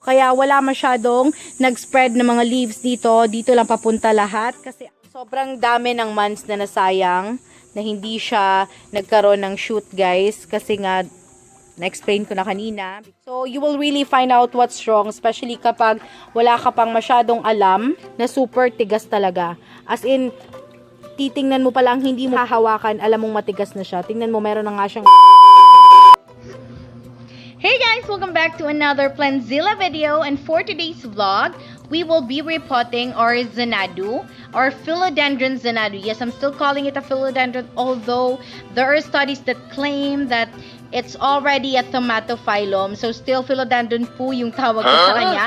kaya wala masyadong nag-spread ng mga leaves dito. Dito lang papunta lahat kasi sobrang dami ng months na nasayang na hindi siya nagkaroon ng shoot, guys, kasi nga na-explain ko na kanina. So, you will really find out what's wrong, especially kapag wala ka pang masyadong alam na super tigas talaga. As in, titingnan mo pa lang, hindi mo hahawakan, alam mong matigas na siya. Tingnan mo, meron na nga siyang... Hey guys! Welcome back to another PLANTZILLA video, and for today's vlog, we will be repotting our Xanadu, or Philodendron Xanadu. Yes, I'm still calling it a Philodendron, although there are studies that claim that it's already a THAUMATOPHYLLUM. So still Philodendron po yung tawag ko sa kanya.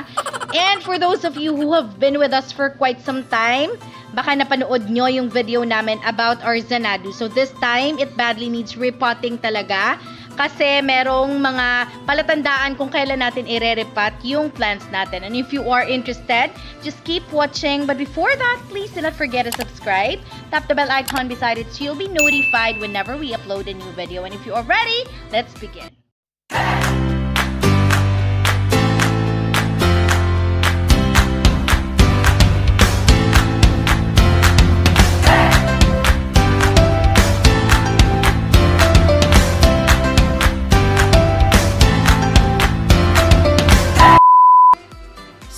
And for those of you who have been with us for quite some time, baka napanood nyo yung video namin about our Xanadu. So this time, it badly needs repotting talaga. Kasi merong mga palatandaan kung kailan natin i-repot yung plants natin. And if you are interested, just keep watching. But before that, please do not forget to subscribe. Tap the bell icon beside it so you'll be notified whenever we upload a new video. And if you are ready, let's begin.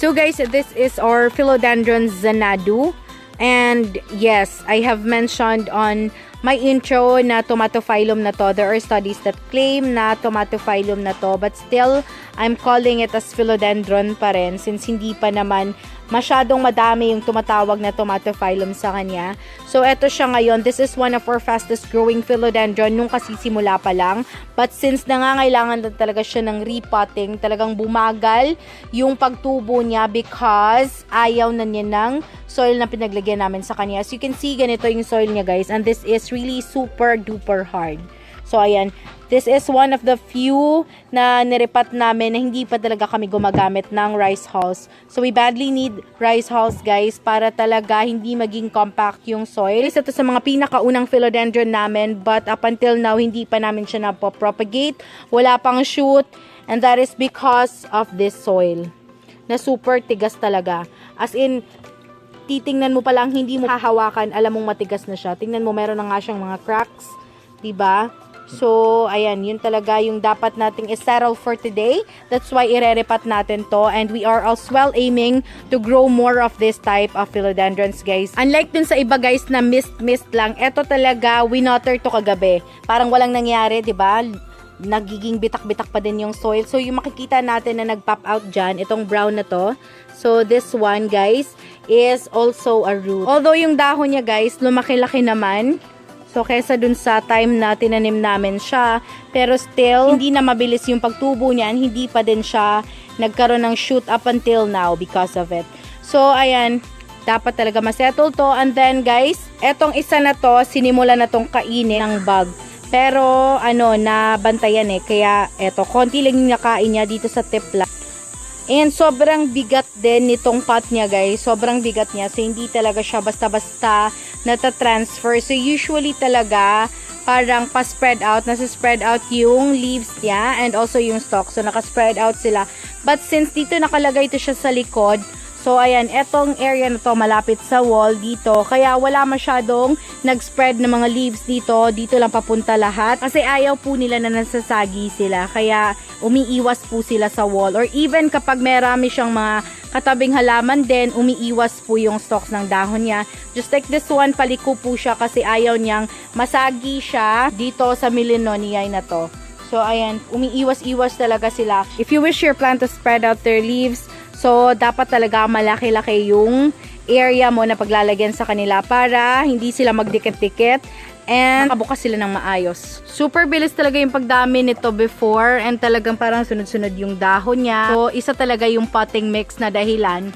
So guys, this is our Philodendron Xanadu. And yes, I have mentioned on my intro na Tomatophyllum na to. There are studies that claim na Tomatophyllum na to. But still, I'm calling it as Philodendron pa rin since hindi pa naman masyadong madami yung tumatawag na Tomatophyllum sa kanya. So, eto siya ngayon. This is one of our fastest growing Philodendron nung kasisimula pa lang. But since nangangailangan na talaga siya ng repotting, talagang bumagal yung pagtubo niya because ayaw na niya ng soil na pinaglagyan namin sa kanya. As you can see, ganito yung soil niya, guys. And this is really super duper hard. So, ayan. This is one of the few na nirepat namin na hindi pa talaga kami gumagamit ng rice hulls. So, we badly need rice hulls, guys, para talaga hindi maging compact yung soil. Isa to sa mga pinakaunang Philodendron namin, but up until now, hindi pa namin siya napopropagate. Wala pang shoot, and that is because of this soil na super tigas talaga. As in, titingnan mo pa lang, hindi mo hahawakan, alam mong matigas na siya. Tingnan mo, meron na nga siyang mga cracks, diba? So, ayan, yun talaga yung dapat nating i-settle for today. That's why ire-repat natin to. And we are as well aiming to grow more of this type of philodendrons, guys. Unlike dun sa iba, guys, na mist lang, eto talaga, winotter to kagabi. Parang walang nangyari, diba? Nagiging bitak-bitak pa din yung soil. So, yung makikita natin na nag-pop out dyan, itong brown na to. So, this one, guys, is also a root. Although, yung dahon niya, guys, lumaki-laki naman. So, kesa dun sa time na tinanim namin siya, pero still, hindi na mabilis yung pagtubo niyan, hindi pa din siya nagkaroon ng shoot up until now because of it. So, ayan, dapat talaga masettle to. And then, guys, etong isa na to, sinimula na tong kainin ng bug. Pero, nabantayan kaya, eto, konti lang yung nakain niya dito sa tip lang. And sobrang bigat din nitong pot niya, guys. Sobrang bigat niya. So, hindi talaga siya basta-basta nata-transfer. So, usually talaga, parang pa-spread out. Nasa-spread out yung leaves niya and also yung stalk. So, naka-spread out sila. But since dito nakalagay ito siya sa likod, so, ayan, etong area na to malapit sa wall dito. Kaya wala masyadong nag-spread ng mga leaves dito. Dito lang papunta lahat. Kasi ayaw po nila na nasasagi sila. Kaya umiiwas po sila sa wall. Or even kapag marami siyang mga katabing halaman din, umiiwas po yung stalks ng dahon niya. Just like this one, paliko po siya kasi ayaw niyang masagi siya dito sa Milenoniae na to. So, ayan, umiiwas-iwas talaga sila. If you wish your plant to spread out their leaves, so, dapat talaga malaki-laki yung area mo na paglalagyan sa kanila para hindi sila magdikit-dikit and makabukas sila ng maayos. Super bilis talaga yung pagdami nito before and talagang parang sunod-sunod yung dahon niya. So, isa talaga yung potting mix na dahilan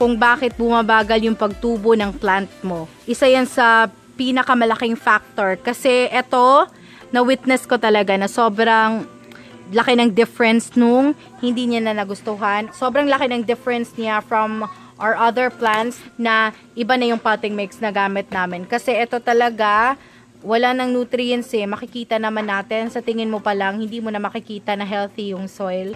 kung bakit bumabagal yung pagtubo ng plant mo. Isa yan sa pinakamalaking factor kasi eto, na-witness ko talaga na sobrang laki ng difference nung hindi niya na nagustuhan. Sobrang laki ng difference niya from our other plants na iba na yung potting mix na gamit namin. Kasi ito talaga, wala ng nutrients Makikita naman natin, sa tingin mo pa lang, hindi mo na makikita na healthy yung soil.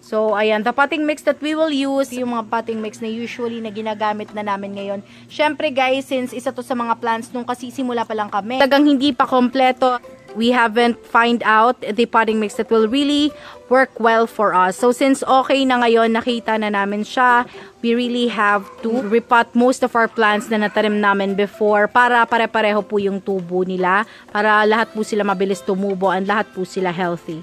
So, ayan, the potting mix that we will use, yung mga potting mix na usually na ginagamit na namin ngayon. Syempre guys, since isa to sa mga plants nung kasisimula pa lang kami, talagang hindi pa kompleto, we haven't find out the potting mix that will really work well for us. So, since okay na ngayon, nakita na namin siya, we really have to repot most of our plants na natanim namin before para pare-pareho po yung tubo nila, para lahat po sila mabilis tumubo and lahat po sila healthy.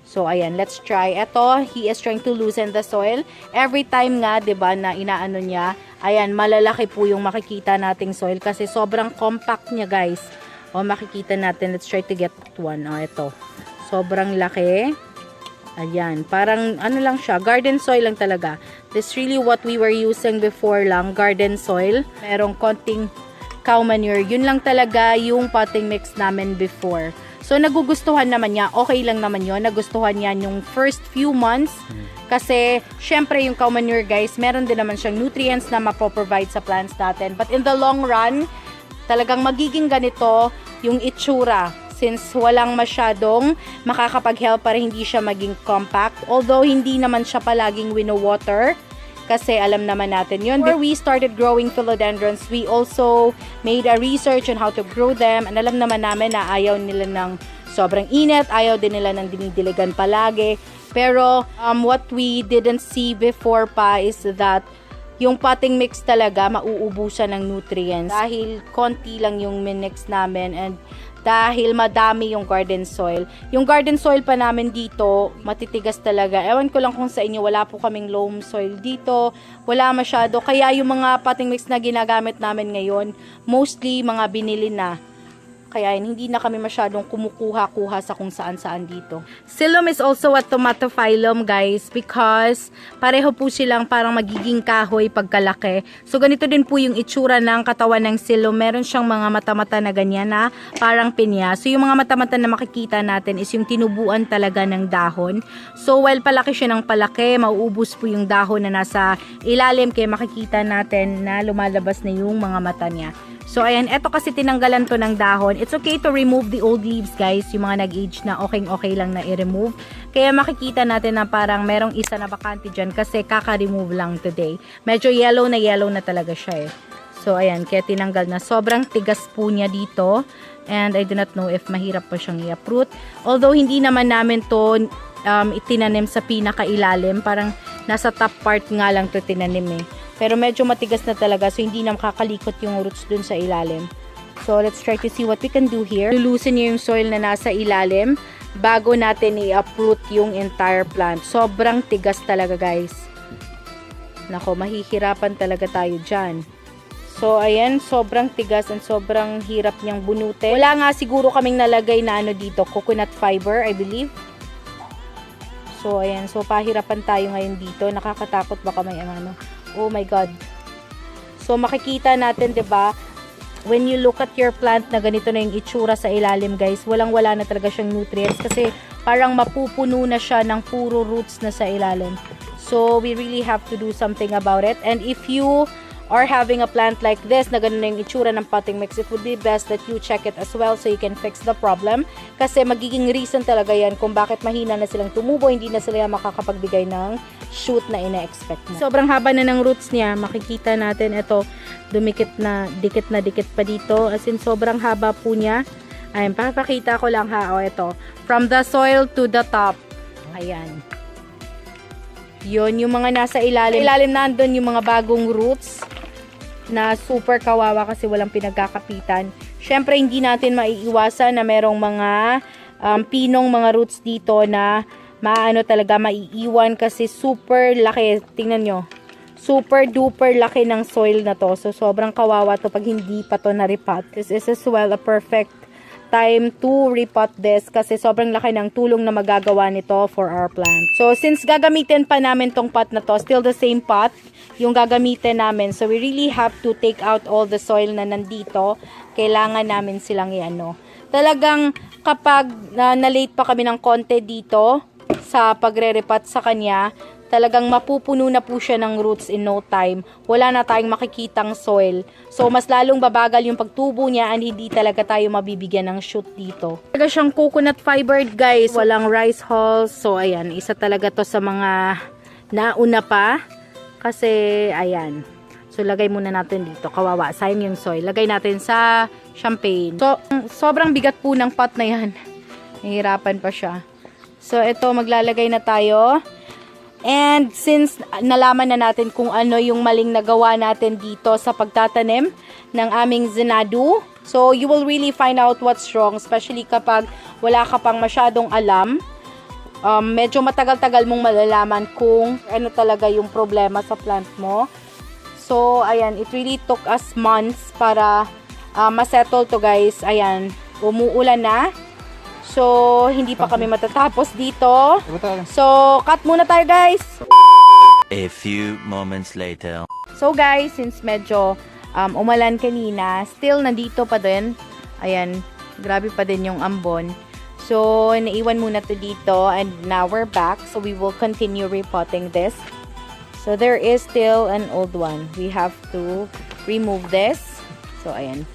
So, ayan, let's try. Ito, he is trying to loosen the soil. Every time nga, 'di ba, na inaano niya, ayan, malalaki po yung makikita nating soil kasi sobrang compact niya, guys. O, makikita natin. Let's try to get one. O, ito. Sobrang laki. Ayan, parang ano lang siya, garden soil lang talaga. This really what we were using before lang, garden soil. Merong konting cow manure. Yun lang talaga yung potting mix namin before. So, nagugustuhan naman niya. Okay lang naman yun. Nagustuhan niya yung first few months. Kasi, syempre, yung cow manure, guys, meron din naman siyang nutrients na mapoprovide sa plants natin. But in the long run, talagang magiging ganito yung itsura. Since walang masyadong makakapag-help para hindi siya maging compact. Although, hindi naman siya palaging wino-water. Kasi alam naman natin yun. Before we started growing philodendrons, we also made a research on how to grow them. And alam naman namin na ayaw nila ng sobrang init, ayaw din nila ng dinidiligan palagi. Pero what we didn't see before pa is that yung potting mix talaga mauubusan ng nutrients. Dahil konti lang yung minix namin and dahil madami yung garden soil. Yung garden soil pa namin dito, matitigas talaga. Ewan ko lang kung sa inyo, wala po kaming loam soil dito. Wala masyado. Kaya yung mga potting mix na ginagamit namin ngayon, mostly mga binili na. Kaya hindi na kami masyadong kumukuha-kuha sa kung saan-saan dito. Psyllum is also a tomatophyllum, guys, because pareho po silang parang magiging kahoy pagkalaki. So, ganito din po yung itsura ng katawan ng psyllum. Meron siyang mga mata-mata na ganyan na parang pinya. So, yung mga mata-mata na makikita natin is yung tinubuan talaga ng dahon. So, while palaki siya ng palaki, mauubos po yung dahon na nasa ilalim. Kaya makikita natin na lumalabas na yung mga mata niya. So, ayan, eto kasi tinanggalan to ng dahon. It's okay to remove the old leaves, guys. Yung mga nag-age na okay lang na i-remove. Kaya makikita natin na parang merong isa na bakante dyan kasi kaka-remove lang today. Medyo yellow na talaga siya eh. So, ayan, kaya tinanggal na. Sobrang tigas po niya dito. And I do not know if mahirap pa siyang i-uproot. Although, hindi naman namin to itinanim sa pinakailalim. Parang nasa top part nga lang to tinanim eh. Pero medyo matigas na talaga, so hindi na makakalikot yung roots dun sa ilalim. So, let's try to see what we can do here. Lulusin niyo yung soil na nasa ilalim bago natin i-uproot yung entire plant. Sobrang tigas talaga, guys. Nako, mahihirapan talaga tayo dyan. So, ayan, sobrang tigas and sobrang hirap niyang bunutin. Wala nga siguro kaming nalagay na ano dito, coconut fiber, I believe. So, ayan, so pahirapan tayo ngayon dito. Nakakatakot baka may ano. Oh my God. So, makikita natin, 'di ba? When you look at your plant na ganito na yung itsura sa ilalim, guys, walang-wala na talaga siyang nutrients kasi parang mapupuno na siya ng puro roots na sa ilalim. So, we really have to do something about it. And if you are having a plant like this na ganun na yung itsura ng potting mix, it would be best that you check it as well so you can fix the problem. Kasi magiging reason talaga yan kung bakit mahina na silang tumubo, hindi na sila makakapagbigay ng shoot na ina-expect mo. Sobrang haba na ng roots niya. Makikita natin ito, dumikit na dikit pa dito. As in, sobrang haba po niya. Ayan, papakita ko lang ha. O, ito. From the soil to the top. Ayan. Yun, yung mga nasa ilalim. Ilalim nandun yung mga bagong roots na super kawawa kasi walang pinagkakapitan. Syempre, hindi natin maiiwasan na merong mga pinong mga roots dito na maano talaga maiiwan kasi super laki. Tingnan nyo. Super duper laki ng soil na to. So, sobrang kawawa to pag hindi pa to na-repot. This is as well a perfect time to repot this kasi sobrang laki ng tulong na magagawa nito for our plant. So, since gagamitin pa namin tong pot na to, still the same pot yung gagamitin namin. So, we really have to take out all the soil na nandito. Kailangan namin silang i-ano. Talagang kapag na-late pa kami ng konti dito sa pagre-repot sa kanya, talagang mapupuno na po siya ng roots in no time. Wala na tayong makikitang soil. So, mas lalong babagal yung pagtubo niya and hindi talaga tayo mabibigyan ng shoot dito. Talaga siyang coconut fibered, guys. Walang rice hulls. So, ayan. Isa talaga to sa mga nauna pa. Kasi, ayan. So, lagay muna natin dito. Kawawa. Sayang yung soil. Lagay natin sa champagne. So, sobrang bigat po ng pot na yan. Nahihirapan pa siya. So, ito. Maglalagay na tayo. And since nalaman na natin kung ano yung maling nagawa natin dito sa pagtatanim ng aming Xanadu, so you will really find out what's wrong, especially kapag wala ka pang masyadong alam. Medyo matagal-tagal mong malalaman kung ano talaga yung problema sa plant mo. So, ayan, it really took us months para masettle to, guys. Ayan, umuulan na. So, hindi pa kami matatapos dito. So, cut muna tayo, guys. A few moments later. So, guys, since medyo umalan kanina, still nandito pa din. Ayan, grabe pa din yung ambon. So, naiwan muna to dito and now we're back. So, we will continue repotting this. So, there is still an old one. We have to remove this. So, ayan.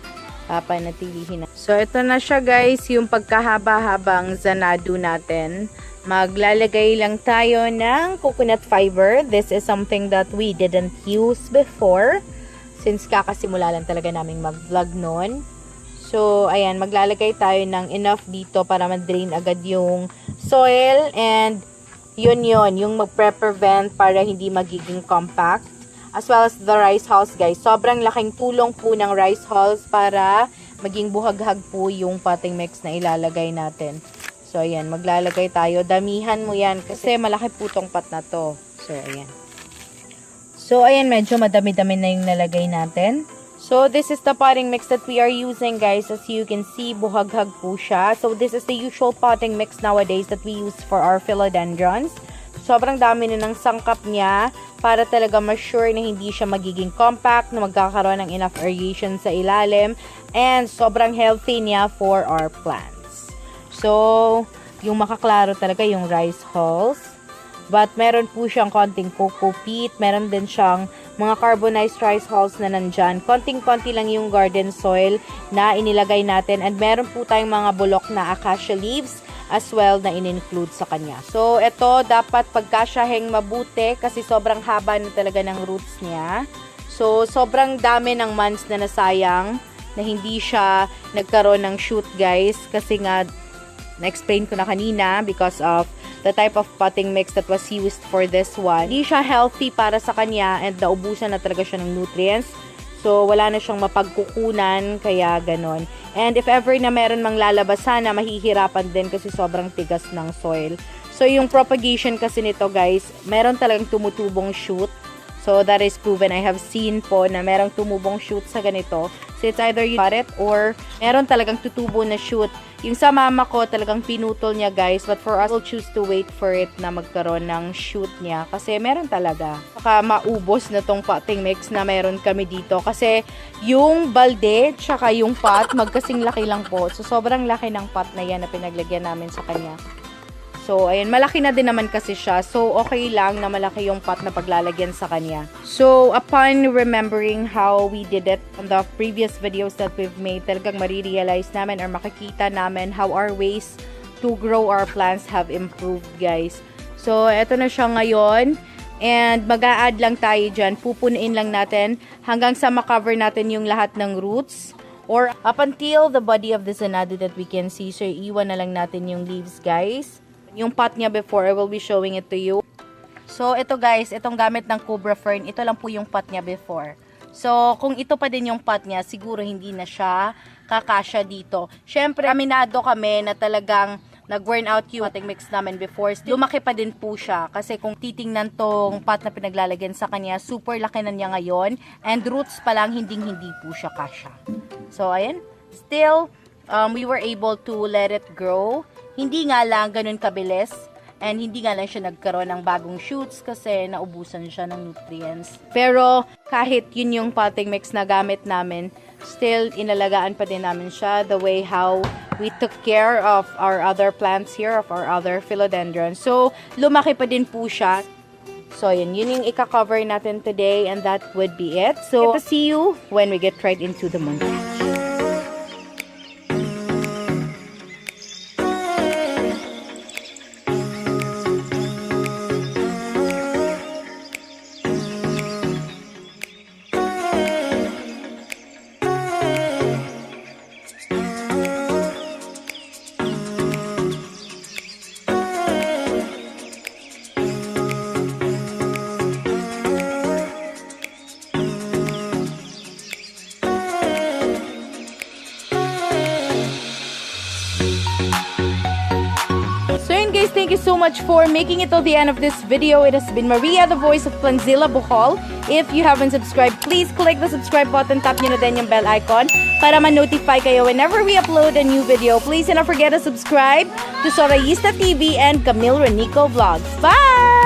Papanatilihin na. So, ito na siya, guys, yung pagkahaba-habang Xanadu natin. Maglalagay lang tayo ng coconut fiber. This is something that we didn't use before since kakasimula lang talaga namin mag-vlog noon. So, ayan, maglalagay tayo ng enough dito para ma-drain agad yung soil and yun, yung magpre-prevent para hindi magiging compact. As well as the rice hulls, guys. Sobrang laking tulong po ng rice hulls para maging buhaghag po yung potting mix na ilalagay natin. So, ayan. Maglalagay tayo. Damihan mo yan kasi malaki po tong pot na to. So, ayan. So, ayan. Medyo madami-dami na yung nalagay natin. So, this is the potting mix that we are using, guys. As you can see, buhaghag po siya. So, this is the usual potting mix nowadays that we use for our philodendrons. Sobrang dami na ng sangkap niya para talaga ma-sure na hindi siya magiging compact, na magkakaroon ng enough aeration sa ilalim, and sobrang healthy niya for our plants. So, yung makaklaro talaga yung rice hulls. But meron po siyang konting coco peat, meron din siyang mga carbonized rice hulls na nandyan. Konting-konti lang yung garden soil na inilagay natin, and meron po tayong mga bulok na acacia leaves as well na in-include sa kanya. So, ito dapat pagkasyahing mabuti kasi sobrang haba na talaga ng roots niya. So, sobrang dami ng months na nasayang na hindi siya nagkaroon ng shoot, guys. Kasi nga, na-explain ko na kanina because of the type of potting mix that was used for this one. Hindi siya healthy para sa kanya and naubusan na talaga siya ng nutrients. So, wala na siyang mapagkukunan, kaya ganon. And if ever na meron mang lalabasan na mahihirapan din kasi sobrang tigas ng soil. So, yung propagation kasi nito, guys, meron talagang tumutubong shoot. So, that is proven. I have seen po na merong tumubong shoot sa ganito. So, it's either you got it or meron talagang tutubo na shoot. Yung sa mama ko, talagang pinutol niya, guys. But for us, we'll choose to wait for it na magkaroon ng shoot niya. Kasi meron talaga. Saka maubos na tong potting mix na meron kami dito. Kasi yung balde, tsaka yung pot, magkasing laki lang po. So, sobrang laki ng pot na yan na pinaglagyan namin sa kanya. So, ayan, malaki na din naman kasi siya. So, okay lang na malaki yung pot na paglalagyan sa kanya. So, upon remembering how we did it on the previous videos that we've made, talagang marirealize namin or makikita namin how our ways to grow our plants have improved, guys. So, eto na siya ngayon. And mag-a-add lang tayo dyan. Pupunuin lang natin hanggang sa makover natin yung lahat ng roots. Or up until the body of the Xanadu that we can see. So, iwan na lang natin yung leaves, guys. Yung pot niya before, I will be showing it to you. So, ito guys, itong gamit ng cobra fern, ito lang po yung pot niya before. So, kung ito pa din yung pot niya, siguro hindi na siya kakasya dito. Syempre, aminado kami na talagang nag-burn out yung potting mix namin before. Lumaki pa din po siya. Kasi kung titingnan tong pot na pinaglalagyan sa kanya, super laki na niya ngayon. And roots pa lang, hindi po siya kasya. So, ayan. Still, we were able to let it grow. Hindi nga lang ganun kabilis and hindi nga lang siya nagkaroon ng bagong shoots kasi naubusan siya ng nutrients. Pero kahit yun yung potting mix na gamit namin, still inalagaan pa din namin siya the way how we took care of our other plants here, of our other philodendrons. So lumaki pa din po siya. So, yun yung ika-cover natin today, and that would be it. So, see you when we get right into the montage. Thank you so much for making it till the end of this video. It has been Maria, the voice of PLANTZILLA BHL. If you haven't subscribed, please click the subscribe button, tap nyo na din yung bell icon para ma-notify kayo whenever we upload a new video. Please do not forget to subscribe to Sorayista TV and Camille Renico Vlogs. Bye!